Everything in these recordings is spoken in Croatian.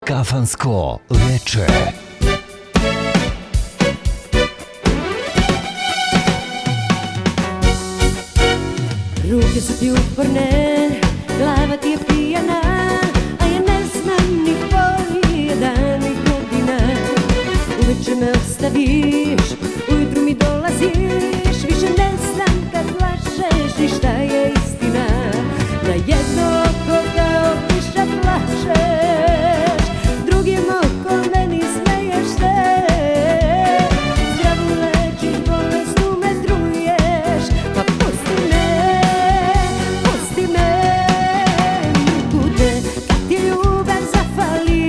Kafansko veče. Ruke su ti uporne, glava ti je pijana, a ja ne znam ni koji je dan ni godina. Uveče me ostaviš, ujutru mi dolaziš, više ne znam kad lažeš ni šta je istina. Na jedno oko kao kiša plačeš, drugim okom meni smeješ se. Zdravu lečiš, bolesnu me truješ, pa pusti me, kude kad ti ljubav zafali,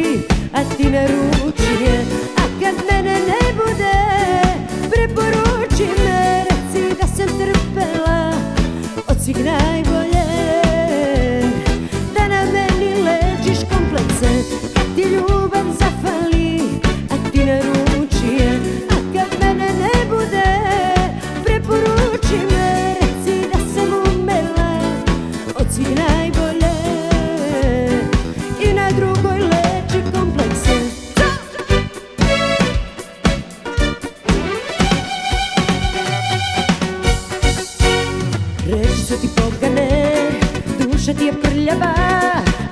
a ti naruči je, a kad mene ne bude, preporuči me, reci da sam trpela od svih najbolje, da na meni lečiš komplekse. Kad ti ljubav zafali, a ti naruči je, a kad mene ne bude, preporuči me, reci da sam umela od svih najbolje i na drugoj leči komplekse. Reči su ti pogane, duša ti je prljava,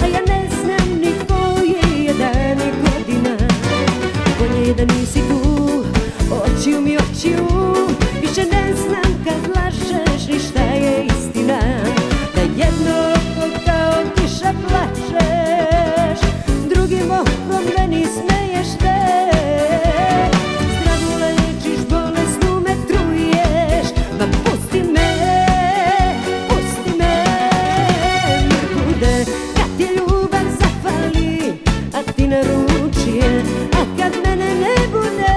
a ja ne znam ni koji je dan i godina. Bolje je da nisi tu, očiju mi očiju, više ne znam kad lažeš ni šta je istina. Da jedno oko kao kiša plačeš, drugim okom meni smeješ te. Zdravu lečiš, bolesnu me truješ, ma pusti me, mrgude, kad ti ljubav zafali, a ti naruči je, a kad mene ne bude,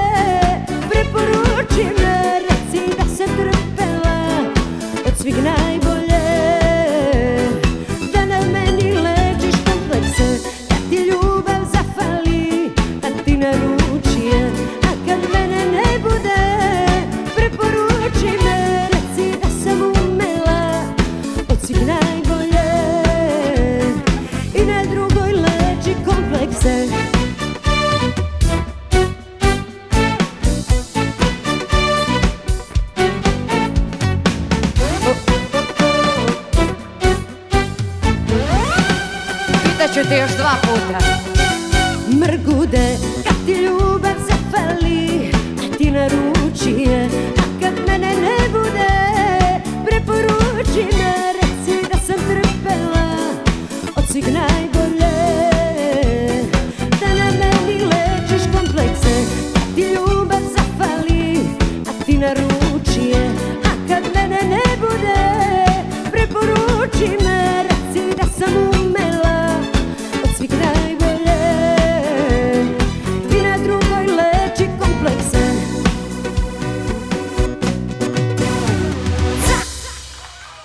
preporuči me, reci da sam trpela od svih najbolje, da na meni lečiš komplekse. Kad ti ljubav zafali, a ti naruči je, a kad mene ne bude, preporuči me, reci da sam umela od svih najbolje i na drugoj leči komplekse. Pitaću te još 2 puta. Mrgude, kad ti ljubav zafali, a ti naruči je, a kad mene ne bude, preporuči me, reci da sam trpela od svih najbolje, da na meni lečiš komplekse. Kad ti ljubav zafali, a ti naruči